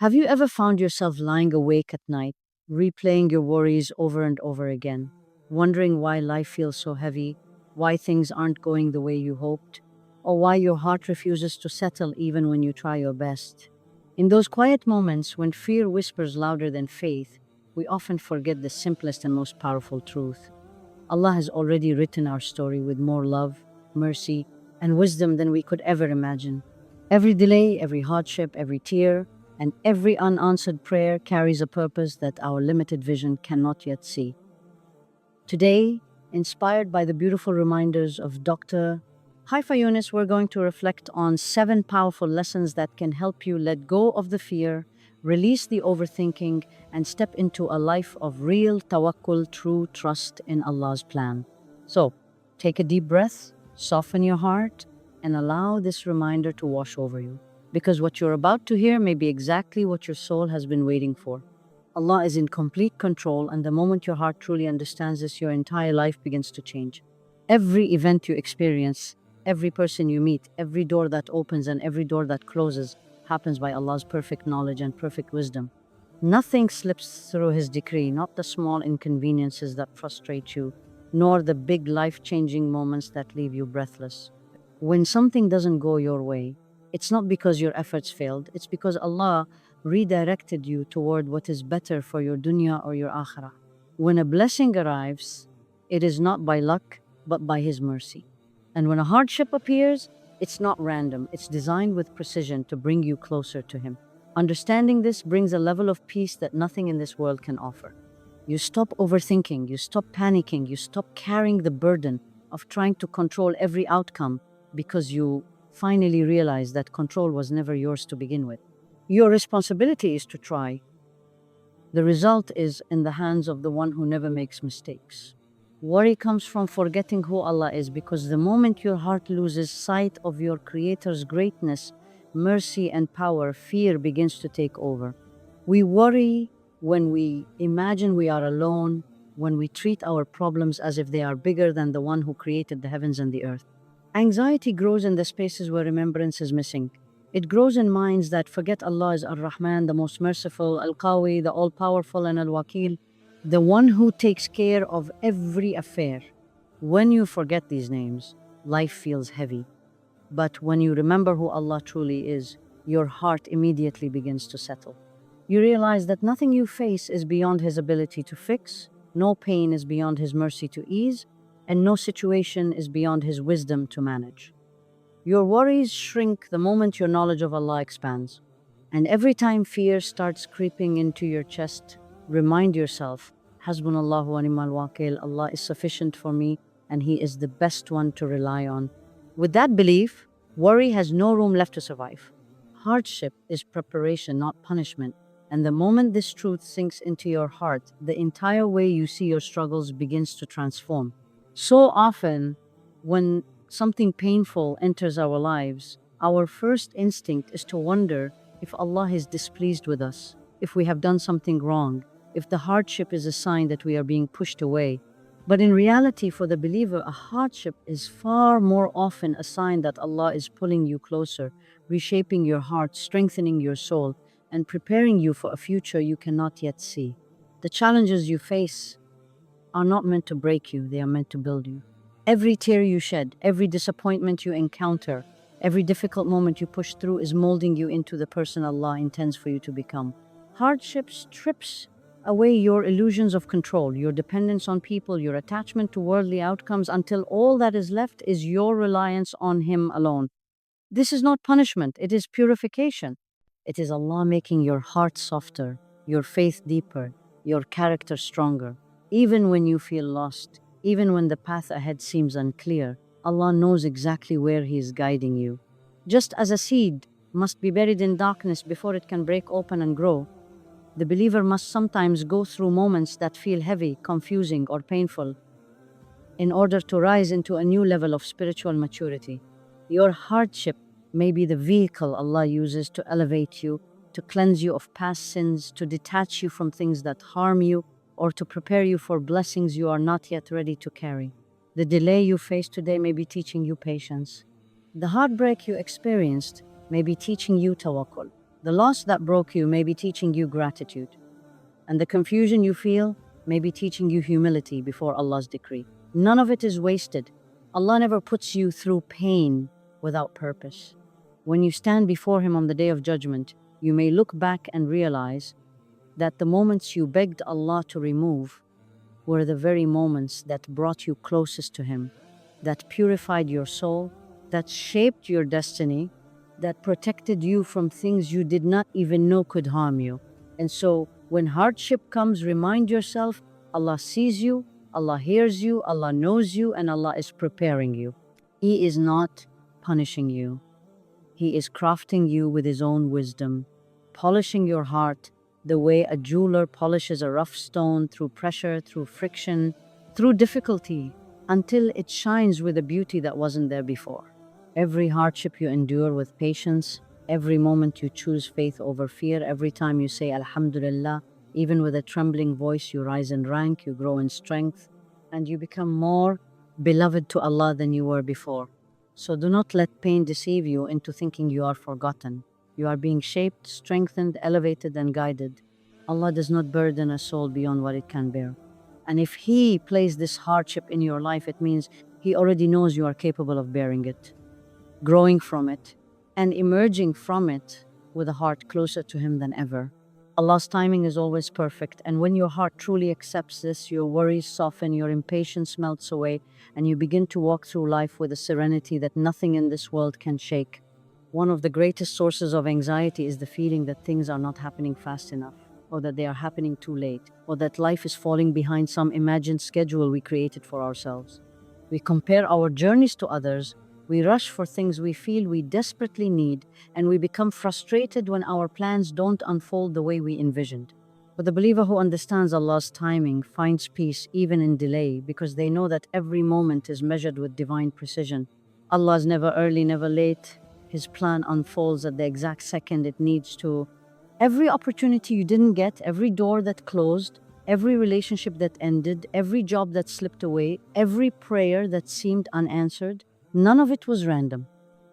Have you ever found yourself lying awake at night, replaying your worries over and over again, wondering why life feels so heavy, why things aren't going the way you hoped, or why your heart refuses to settle even when you try your best? In those quiet moments when fear whispers louder than faith, we often forget the simplest and most powerful truth. Allah has already written our story with more love, mercy, and wisdom than we could ever imagine. Every delay, every hardship, every tear, and every unanswered prayer carries a purpose that our limited vision cannot yet see. Today, inspired by the beautiful reminders of Dr. Haifaa Younis, we're going to reflect on 7 powerful lessons that can help you let go of the fear, release the overthinking, and step into a life of real tawakkul, true trust in Allah's plan. So, take a deep breath, soften your heart, and allow this reminder to wash over you. Because what you're about to hear may be exactly what your soul has been waiting for. Allah is in complete control, and the moment your heart truly understands this, your entire life begins to change. Every event you experience, every person you meet, every door that opens and every door that closes happens by Allah's perfect knowledge and perfect wisdom. Nothing slips through His decree, not the small inconveniences that frustrate you, nor the big life-changing moments that leave you breathless. When something doesn't go your way, it's not because your efforts failed, it's because Allah redirected you toward what is better for your dunya or your akhirah. When a blessing arrives, it is not by luck, but by His mercy. And when a hardship appears, it's not random, it's designed with precision to bring you closer to Him. Understanding this brings a level of peace that nothing in this world can offer. You stop overthinking, you stop panicking, you stop carrying the burden of trying to control every outcome because you finally realize that control was never yours to begin with. Your responsibility is to try. The result is in the hands of the one who never makes mistakes. Worry comes from forgetting who Allah is, because the moment your heart loses sight of your Creator's greatness, mercy, and power, fear begins to take over. We worry when we imagine we are alone, when we treat our problems as if they are bigger than the one who created the heavens and the earth. Anxiety grows in the spaces where remembrance is missing. It grows in minds that forget Allah is Ar-Rahman, the most merciful, Al-Qawi, the all-powerful, and Al-Wakil, the one who takes care of every affair. When you forget these names, life feels heavy. But when you remember who Allah truly is, your heart immediately begins to settle. You realize that nothing you face is beyond His ability to fix, no pain is beyond His mercy to ease, and no situation is beyond His wisdom to manage. Your worries shrink the moment your knowledge of Allah expands. And every time fear starts creeping into your chest, remind yourself, Hasbunallahu wa ni'mal wakil, Allah is sufficient for me and He is the best one to rely on. With that belief, worry has no room left to survive. Hardship is preparation, not punishment. And the moment this truth sinks into your heart, the entire way you see your struggles begins to transform. So often, when something painful enters our lives, our first instinct is to wonder if Allah is displeased with us, if we have done something wrong, if the hardship is a sign that we are being pushed away. But in reality, for the believer, a hardship is far more often a sign that Allah is pulling you closer, reshaping your heart, strengthening your soul, and preparing you for a future you cannot yet see. The challenges you face are not meant to break you, they are meant to build you. Every tear you shed, every disappointment you encounter, every difficult moment you push through is molding you into the person Allah intends for you to become. Hardship strips away your illusions of control, your dependence on people, your attachment to worldly outcomes, until all that is left is your reliance on Him alone. This is not punishment, it is purification. It is Allah making your heart softer, your faith deeper, your character stronger. Even when you feel lost, even when the path ahead seems unclear, Allah knows exactly where He is guiding you. Just as a seed must be buried in darkness before it can break open and grow, the believer must sometimes go through moments that feel heavy, confusing, or painful in order to rise into a new level of spiritual maturity. Your hardship may be the vehicle Allah uses to elevate you, to cleanse you of past sins, to detach you from things that harm you, or to prepare you for blessings you are not yet ready to carry. The delay you face today may be teaching you patience. The heartbreak you experienced may be teaching you tawakkul. The loss that broke you may be teaching you gratitude, and the confusion you feel may be teaching you humility before Allah's decree. None of it is wasted. Allah never puts you through pain without purpose. When you stand before Him on the Day of Judgment, you may look back and realize that the moments you begged Allah to remove were the very moments that brought you closest to Him, that purified your soul, that shaped your destiny, that protected you from things you did not even know could harm you. And so, when hardship comes, remind yourself Allah sees you, Allah hears you, Allah knows you, and Allah is preparing you. He is not punishing you. He is crafting you with His own wisdom, polishing your heart the way a jeweler polishes a rough stone through pressure, through friction, through difficulty, until it shines with a beauty that wasn't there before. Every hardship you endure with patience, every moment you choose faith over fear, every time you say Alhamdulillah, even with a trembling voice, you rise in rank, you grow in strength, and you become more beloved to Allah than you were before. So do not let pain deceive you into thinking you are forgotten. You are being shaped, strengthened, elevated, and guided. Allah does not burden a soul beyond what it can bear. And if He placed this hardship in your life, it means He already knows you are capable of bearing it, growing from it, and emerging from it with a heart closer to Him than ever. Allah's timing is always perfect, and when your heart truly accepts this, your worries soften, your impatience melts away, and you begin to walk through life with a serenity that nothing in this world can shake. One of the greatest sources of anxiety is the feeling that things are not happening fast enough, or that they are happening too late, or that life is falling behind some imagined schedule we created for ourselves. We compare our journeys to others, we rush for things we feel we desperately need, and we become frustrated when our plans don't unfold the way we envisioned. But the believer who understands Allah's timing finds peace even in delay, because they know that every moment is measured with divine precision. Allah is never early, never late. His plan unfolds at the exact second it needs to. Every opportunity you didn't get, every door that closed, every relationship that ended, every job that slipped away, every prayer that seemed unanswered, none of it was random.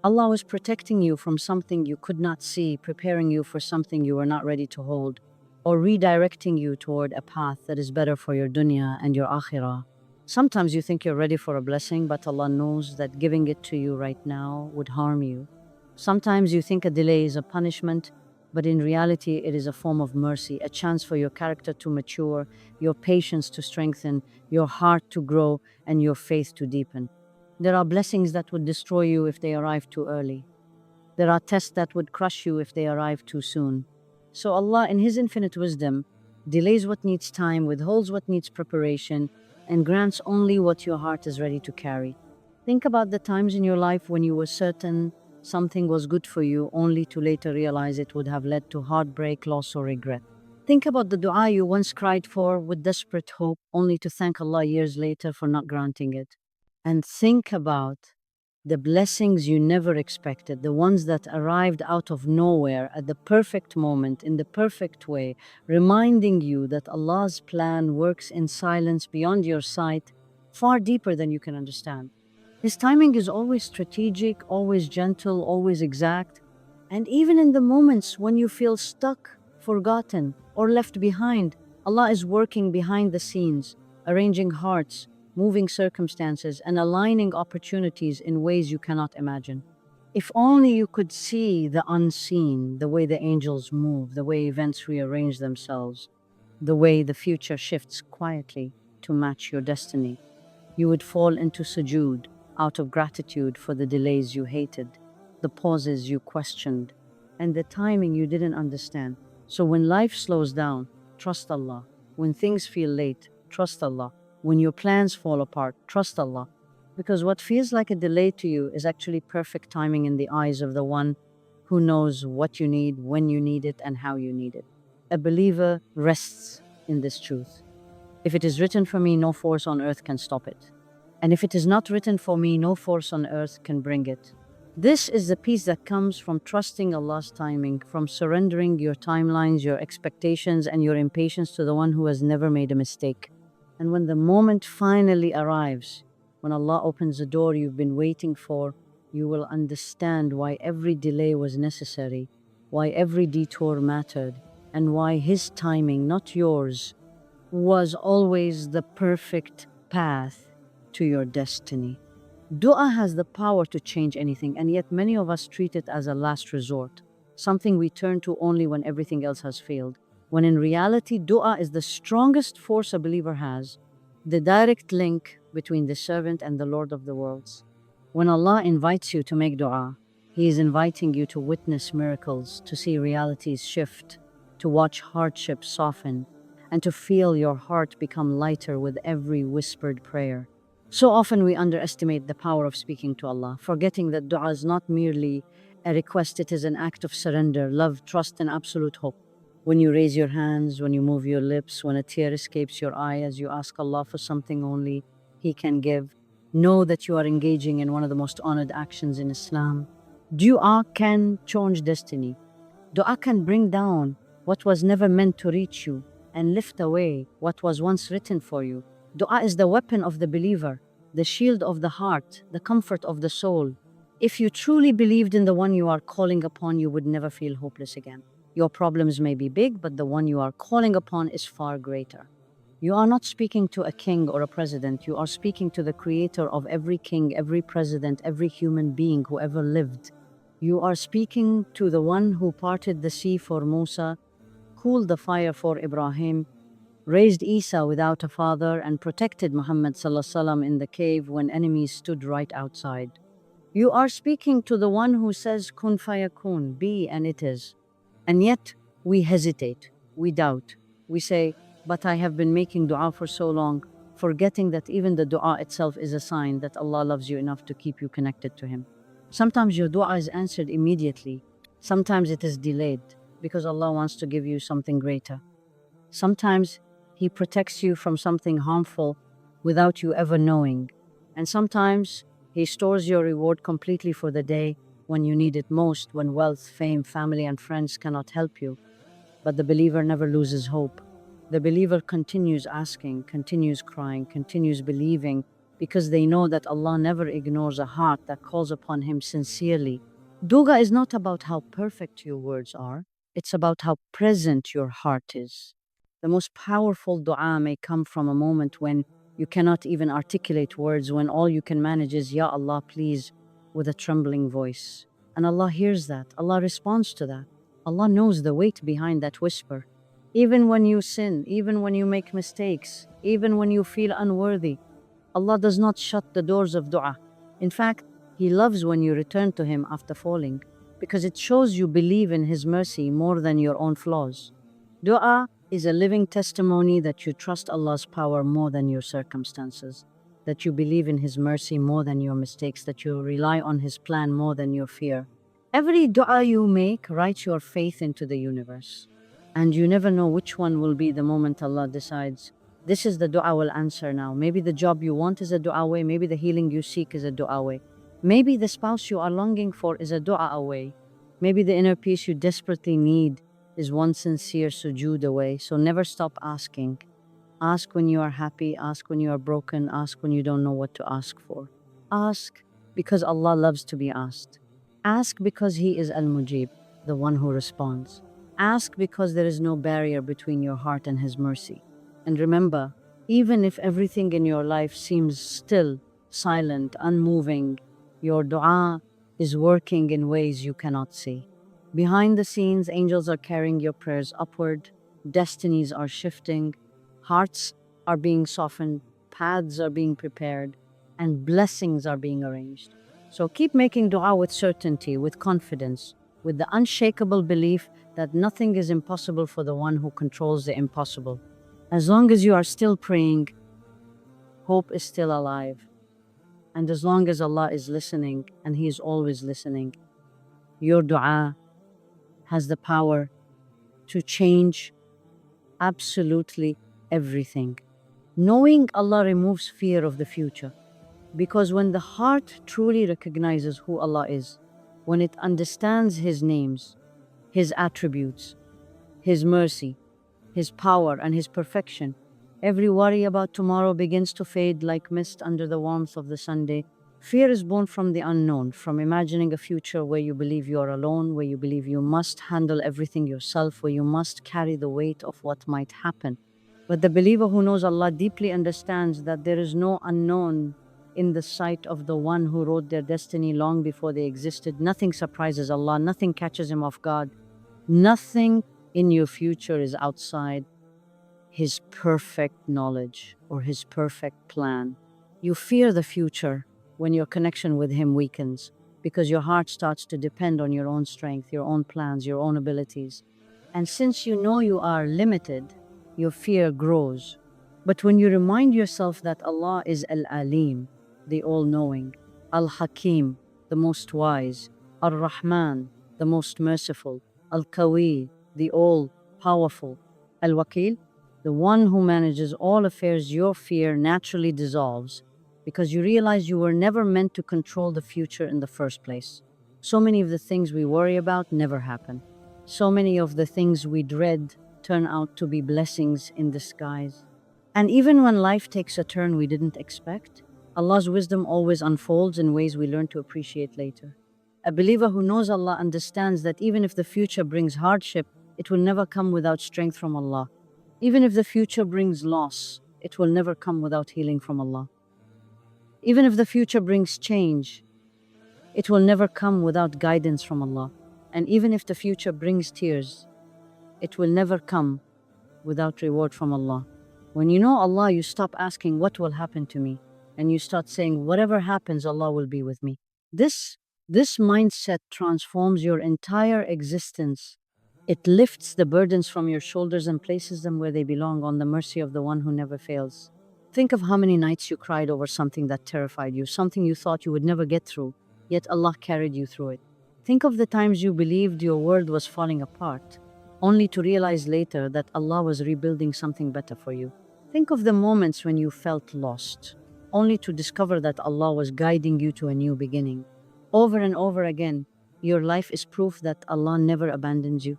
Allah was protecting you from something you could not see, preparing you for something you were not ready to hold, or redirecting you toward a path that is better for your dunya and your akhirah. Sometimes you think you're ready for a blessing, but Allah knows that giving it to you right now would harm you. Sometimes you think a delay is a punishment, but in reality it is a form of mercy, a chance for your character to mature, your patience to strengthen, your heart to grow, and your faith to deepen. There are blessings that would destroy you if they arrive too early. There are tests that would crush you if they arrive too soon. So Allah, in His infinite wisdom, delays what needs time, withholds what needs preparation, and grants only what your heart is ready to carry. Think about the times in your life when you were certain something was good for you, only to later realize it would have led to heartbreak, loss, or regret. Think about the dua you once cried for with desperate hope, only to thank Allah years later for not granting it. And think about the blessings you never expected, the ones that arrived out of nowhere at the perfect moment, in the perfect way, reminding you that Allah's plan works in silence beyond your sight, far deeper than you can understand. His timing is always strategic, always gentle, always exact. And even in the moments when you feel stuck, forgotten, or left behind, Allah is working behind the scenes, arranging hearts, moving circumstances, and aligning opportunities in ways you cannot imagine. If only you could see the unseen, the way the angels move, the way events rearrange themselves, the way the future shifts quietly to match your destiny. You would fall into sujood out of gratitude for the delays you hated, the pauses you questioned, and the timing you didn't understand. So when life slows down, trust Allah. When things feel late, trust Allah. When your plans fall apart, trust Allah. Because what feels like a delay to you is actually perfect timing in the eyes of the one who knows what you need, when you need it, and how you need it. A believer rests in this truth. If it is written for me, no force on earth can stop it. And if it is not written for me, no force on earth can bring it. This is the peace that comes from trusting Allah's timing, from surrendering your timelines, your expectations, and your impatience to the one who has never made a mistake. And when the moment finally arrives, when Allah opens the door you've been waiting for, you will understand why every delay was necessary, why every detour mattered, and why his timing, not yours, was always the perfect path to your destiny. Dua has the power to change anything, and yet many of us treat it as a last resort, something we turn to only when everything else has failed. When in reality, dua is the strongest force a believer has, the direct link between the servant and the Lord of the worlds. When Allah invites you to make dua, He is inviting you to witness miracles, to see realities shift, to watch hardships soften, and to feel your heart become lighter with every whispered prayer. So often we underestimate the power of speaking to Allah, forgetting that dua is not merely a request, it is an act of surrender, love, trust, and absolute hope. When you raise your hands, when you move your lips, when a tear escapes your eye as you ask Allah for something only He can give, know that you are engaging in one of the most honored actions in Islam. Dua can change destiny. Dua can bring down what was never meant to reach you and lift away what was once written for you. Dua is the weapon of the believer, the shield of the heart, the comfort of the soul. If you truly believed in the one you are calling upon, you would never feel hopeless again. Your problems may be big, but the one you are calling upon is far greater. You are not speaking to a king or a president. You are speaking to the creator of every king, every president, every human being who ever lived. You are speaking to the one who parted the sea for Musa, cooled the fire for Ibrahim, raised Isa without a father, and protected Muhammad ﷺ in the cave when enemies stood right outside. You are speaking to the one who says, Kun fayakun, be and it is. And yet, we hesitate, we doubt. We say, but I have been making dua for so long, forgetting that even the dua itself is a sign that Allah loves you enough to keep you connected to Him. Sometimes your dua is answered immediately. Sometimes it is delayed because Allah wants to give you something greater. Sometimes He protects you from something harmful without you ever knowing. And sometimes He stores your reward completely for the day when you need it most, when wealth, fame, family, and friends cannot help you. But the believer never loses hope. The believer continues asking, continues crying, continues believing, because they know that Allah never ignores a heart that calls upon Him sincerely. Dua is not about how perfect your words are, it's about how present your heart is. The most powerful dua may come from a moment when you cannot even articulate words, when all you can manage is, Ya Allah, please, with a trembling voice. And Allah hears that, Allah responds to that. Allah knows the weight behind that whisper. Even when you sin, even when you make mistakes, even when you feel unworthy, Allah does not shut the doors of dua. In fact, He loves when you return to Him after falling, because it shows you believe in His mercy more than your own flaws. Dua is a living testimony that you trust Allah's power more than your circumstances, that you believe in His mercy more than your mistakes, that you rely on His plan more than your fear. Every dua you make writes your faith into the universe. And you never know which one will be the moment Allah decides, this is the dua will answer now. Maybe the job you want is a dua away. Maybe the healing you seek is a dua away. Maybe the spouse you are longing for is a dua away. Maybe the inner peace you desperately need is one sincere sujood away. So never stop asking. Ask when you are happy, ask when you are broken, ask when you don't know what to ask for. Ask because Allah loves to be asked. Ask because He is Al-Mujib, the one who responds. Ask because there is no barrier between your heart and His mercy. And remember, even if everything in your life seems still, silent, unmoving, your dua is working in ways you cannot see. Behind the scenes, angels are carrying your prayers upward, destinies are shifting, hearts are being softened, paths are being prepared, and blessings are being arranged. So keep making dua with certainty, with confidence, with the unshakable belief that nothing is impossible for the one who controls the impossible. As long as you are still praying, hope is still alive. And as long as Allah is listening, and He is always listening, your dua has the power to change absolutely everything. Knowing Allah removes fear of the future, because when the heart truly recognizes who Allah is, when it understands His names, His attributes, His mercy, His power, and His perfection, every worry about tomorrow begins to fade like mist under the warmth of the Sunday. Fear is born from the unknown, from imagining a future where you believe you are alone, where you believe you must handle everything yourself, where you must carry the weight of what might happen. But the believer who knows Allah deeply understands that there is no unknown in the sight of the one who wrote their destiny long before they existed. Nothing surprises Allah, nothing catches him off guard, nothing in your future is outside his perfect knowledge or his perfect plan. You fear the future when your connection with him weakens because your heart starts to depend on your own strength, your own plans, your own abilities. And since you know you are limited, your fear grows. But when you remind yourself that Allah is Al-Alim, the all-knowing, Al-Hakim, the most wise, Ar-Rahman, the most merciful, Al-Qawi, the all-powerful, Al-Wakil, the one who manages all affairs, your fear naturally dissolves because you realize you were never meant to control the future in the first place. So many of the things we worry about never happen. So many of the things we dread turn out to be blessings in disguise. And even when life takes a turn we didn't expect, Allah's wisdom always unfolds in ways we learn to appreciate later. A believer who knows Allah understands that even if the future brings hardship, it will never come without strength from Allah. Even if the future brings loss, it will never come without healing from Allah. Even if the future brings change, it will never come without guidance from Allah. And even if the future brings tears, it will never come without reward from Allah. When you know Allah, you stop asking what will happen to me, and you start saying whatever happens, Allah will be with me. This mindset transforms your entire existence. It lifts the burdens from your shoulders and places them where they belong on the mercy of the one who never fails. Think of how many nights you cried over something that terrified you, something you thought you would never get through, yet Allah carried you through it. Think of the times you believed your world was falling apart, only to realize later that Allah was rebuilding something better for you. Think of the moments when you felt lost, only to discover that Allah was guiding you to a new beginning. Over and over again, your life is proof that Allah never abandons you.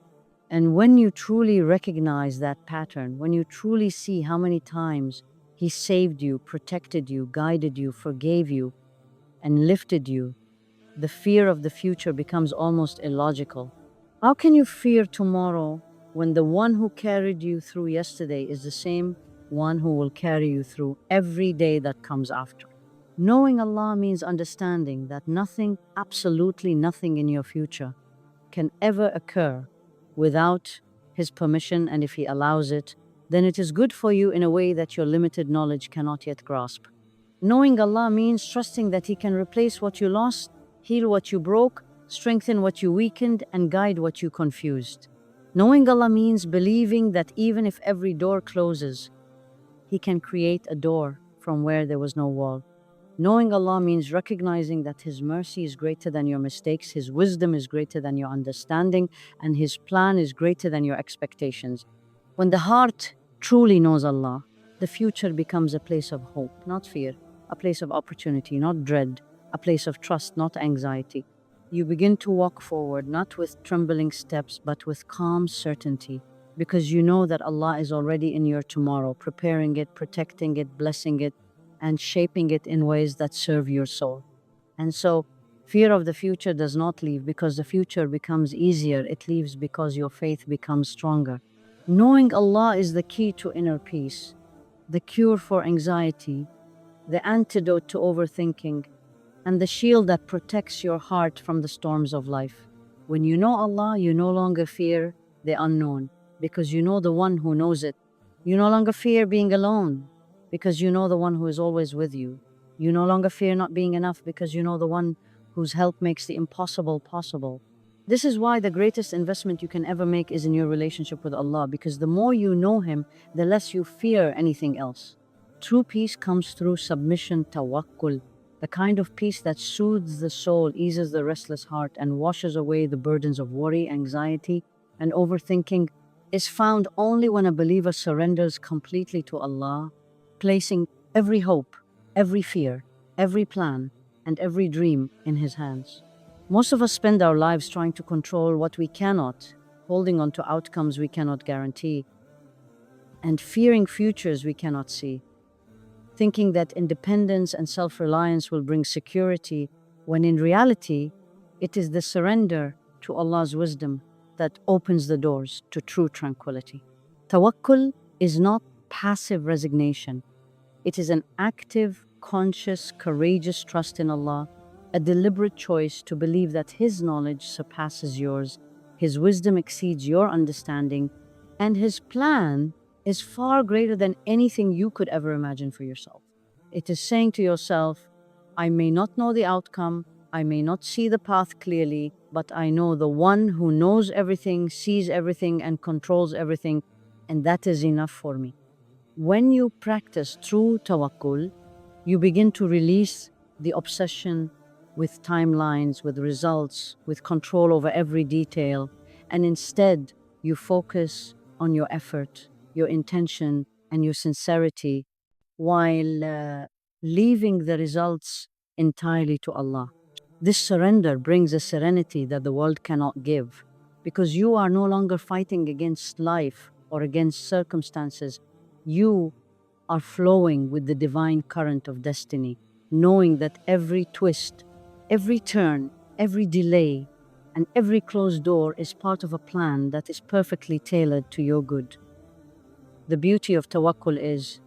And when you truly recognize that pattern, when you truly see how many times He saved you, protected you, guided you, forgave you, and lifted you, the fear of the future becomes almost illogical. How can you fear tomorrow when the one who carried you through yesterday is the same one who will carry you through every day that comes after? Knowing Allah means understanding that nothing, absolutely nothing in your future can ever occur without His permission, and if He allows it, then it is good for you in a way that your limited knowledge cannot yet grasp. Knowing Allah means trusting that He can replace what you lost, heal what you broke, strengthen what you weakened, and guide what you confused. Knowing Allah means believing that even if every door closes, He can create a door from where there was no wall. Knowing Allah means recognizing that His mercy is greater than your mistakes, His wisdom is greater than your understanding, and His plan is greater than your expectations. When the heart truly knows Allah, the future becomes a place of hope, not fear, a place of opportunity, not dread, a place of trust, not anxiety. You begin to walk forward, not with trembling steps, but with calm certainty, because you know that Allah is already in your tomorrow, preparing it, protecting it, blessing it, and shaping it in ways that serve your soul. And so, fear of the future does not leave because the future becomes easier, it leaves because your faith becomes stronger. Knowing Allah is the key to inner peace, the cure for anxiety, the antidote to overthinking, and the shield that protects your heart from the storms of life. When you know Allah, you no longer fear the unknown, because you know the one who knows it. You no longer fear being alone, because you know the one who is always with you. You no longer fear not being enough, because you know the one whose help makes the impossible possible. This is why the greatest investment you can ever make is in your relationship with Allah, because the more you know Him, the less you fear anything else. True peace comes through submission, tawakkul, the kind of peace that soothes the soul, eases the restless heart, and washes away the burdens of worry, anxiety, and overthinking, is found only when a believer surrenders completely to Allah, placing every hope, every fear, every plan, and every dream in His hands. Most of us spend our lives trying to control what we cannot, holding on to outcomes we cannot guarantee, and fearing futures we cannot see. thinking that independence and self reliance will bring security, when in reality, it is the surrender to Allah's wisdom that opens the doors to true tranquility. Tawakkul is not passive resignation, it is an active, conscious, courageous trust in Allah, a deliberate choice to believe that His knowledge surpasses yours, His wisdom exceeds your understanding, and His plan is far greater than anything you could ever imagine for yourself. It is saying to yourself, I may not know the outcome, I may not see the path clearly, but I know the one who knows everything, sees everything, and controls everything, and that is enough for me. When you practice true tawakkul, you begin to release the obsession with timelines, with results, with control over every detail, and instead you focus on your effort, your intention, and your sincerity while leaving the results entirely to Allah. This surrender brings a serenity that the world cannot give because you are no longer fighting against life or against circumstances. You are flowing with the divine current of destiny, knowing that every twist, every turn, every delay, and every closed door is part of a plan that is perfectly tailored to your good. The beauty of tawakkul is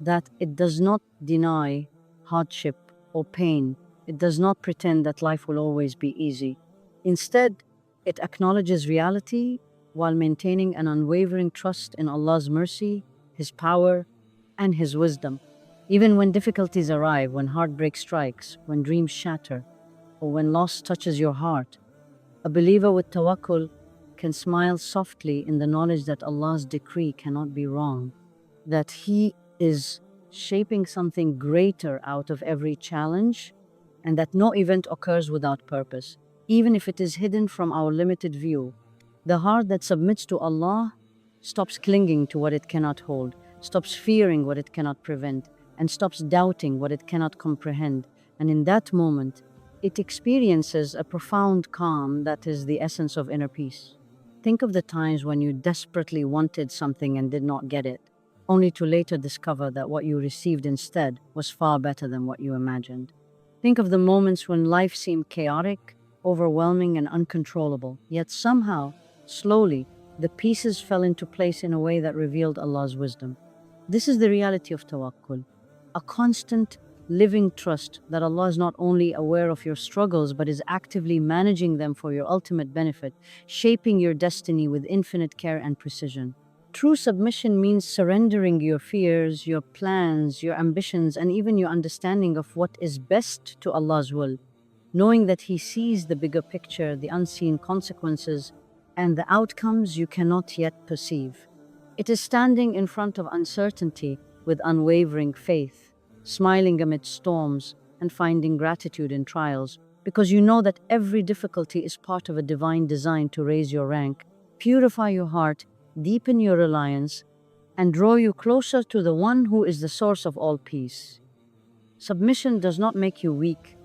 that it does not deny hardship or pain. It does not pretend that life will always be easy. Instead, it acknowledges reality while maintaining an unwavering trust in Allah's mercy, His power, and His wisdom. Even when difficulties arrive, when heartbreak strikes, when dreams shatter, or when loss touches your heart, a believer with tawakkul can smile softly in the knowledge that Allah's decree cannot be wrong, that He is shaping something greater out of every challenge, and that no event occurs without purpose, even if it is hidden from our limited view. The heart that submits to Allah stops clinging to what it cannot hold, stops fearing what it cannot prevent, and stops doubting what it cannot comprehend. And in that moment, it experiences a profound calm that is the essence of inner peace. Think of the times when you desperately wanted something and did not get it, only to later discover that what you received instead was far better than what you imagined. Think of the moments when life seemed chaotic, overwhelming, and uncontrollable, yet somehow, slowly, the pieces fell into place in a way that revealed Allah's wisdom. This is the reality of tawakkul, a constant, living trust that Allah is not only aware of your struggles but is actively managing them for your ultimate benefit, shaping your destiny with infinite care and precision. True submission means surrendering your fears, your plans, your ambitions, and even your understanding of what is best to Allah's will, knowing that He sees the bigger picture, the unseen consequences, and the outcomes you cannot yet perceive. It is standing in front of uncertainty with unwavering faith, smiling amid storms, and finding gratitude in trials, because you know that every difficulty is part of a divine design to raise your rank, purify your heart, deepen your reliance, and draw you closer to the one who is the source of all peace. Submission does not make you weak.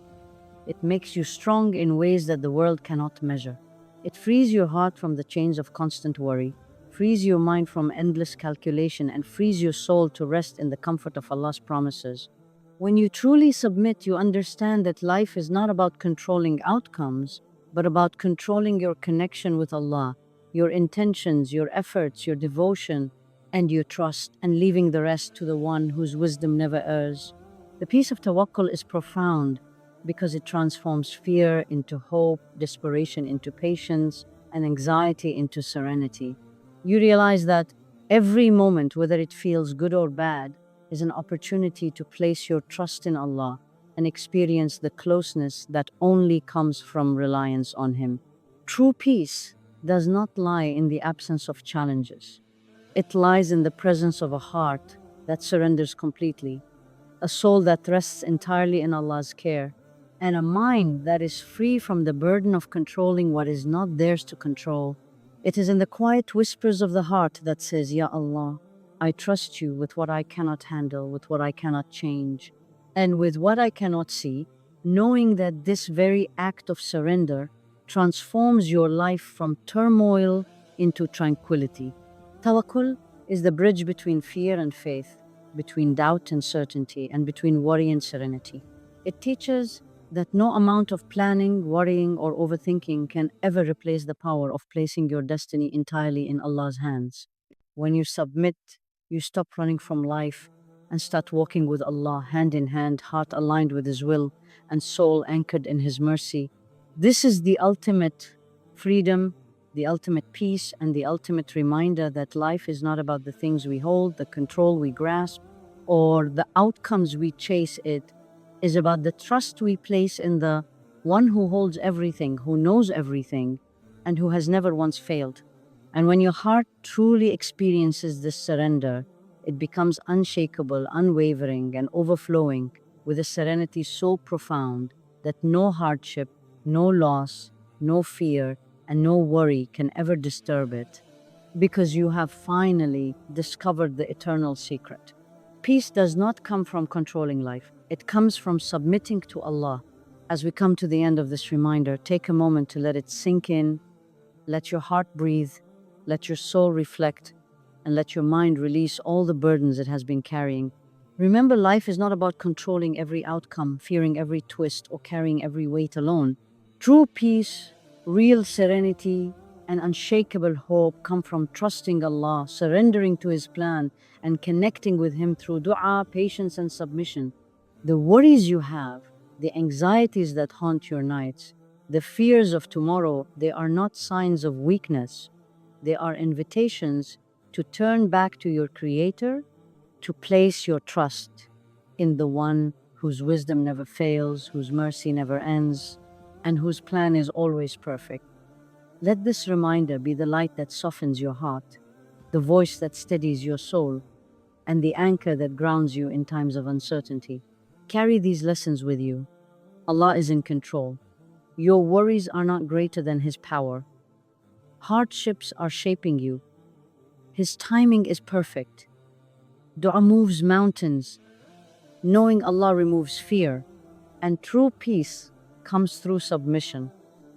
It makes you strong in ways that the world cannot measure. It frees your heart from the chains of constant worry, frees your mind from endless calculation, and frees your soul to rest in the comfort of Allah's promises. When you truly submit, you understand that life is not about controlling outcomes, but about controlling your connection with Allah, your intentions, your efforts, your devotion, and your trust, and leaving the rest to the one whose wisdom never errs. The peace of tawakkul is profound because it transforms fear into hope, desperation into patience, and anxiety into serenity. You realize that every moment, whether it feels good or bad, is an opportunity to place your trust in Allah and experience the closeness that only comes from reliance on Him. True peace does not lie in the absence of challenges. It lies in the presence of a heart that surrenders completely, a soul that rests entirely in Allah's care, and a mind that is free from the burden of controlling what is not theirs to control. It is in the quiet whispers of the heart that says, Ya Allah, I trust you with what I cannot handle, with what I cannot change, and with what I cannot see, knowing that this very act of surrender transforms your life from turmoil into tranquility. Tawakkul is the bridge between fear and faith, between doubt and certainty, and between worry and serenity. It teaches that no amount of planning, worrying, or overthinking can ever replace the power of placing your destiny entirely in Allah's hands. When you submit, you stop running from life and start walking with Allah hand in hand, heart aligned with His will, and soul anchored in His mercy. This is the ultimate freedom, the ultimate peace, and the ultimate reminder that life is not about the things we hold, the control we grasp, or the outcomes we chase. It is about the trust we place in the one who holds everything, who knows everything, and who has never once failed. And when your heart truly experiences this surrender, it becomes unshakable, unwavering, and overflowing with a serenity so profound that no hardship, no loss, no fear, and no worry can ever disturb it, because you have finally discovered the eternal secret. Peace does not come from controlling life, it comes from submitting to Allah. As we come to the end of this reminder, take a moment to let it sink in, let your heart breathe, let your soul reflect, and let your mind release all the burdens it has been carrying. Remember, life is not about controlling every outcome, fearing every twist, or carrying every weight alone. True peace, real serenity, and unshakable hope come from trusting Allah, surrendering to His plan, and connecting with Him through dua, patience, and submission. The worries you have, the anxieties that haunt your nights, the fears of tomorrow, they are not signs of weakness. They are invitations to turn back to your Creator, to place your trust in the one whose wisdom never fails, whose mercy never ends, and whose plan is always perfect. Let this reminder be the light that softens your heart, the voice that steadies your soul, and the anchor that grounds you in times of uncertainty. Carry these lessons with you. Allah is in control. Your worries are not greater than His power. Hardships are shaping you. His timing is perfect. Dua moves mountains. Knowing Allah removes fear. And true peace comes through submission.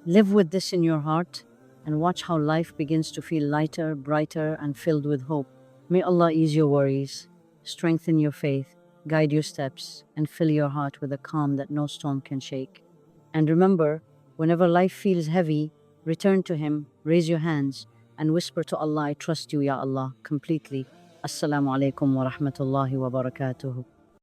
Live with this in your heart and watch how life begins to feel lighter, brighter, and filled with hope. May Allah ease your worries, strengthen your faith, guide your steps, and fill your heart with a calm that no storm can shake. And remember, whenever life feels heavy, return to Him, raise your hands, and whisper to Allah, I trust you, Ya Allah, completely. Assalamu alaikum wa rahmatullahi wa barakatuhu.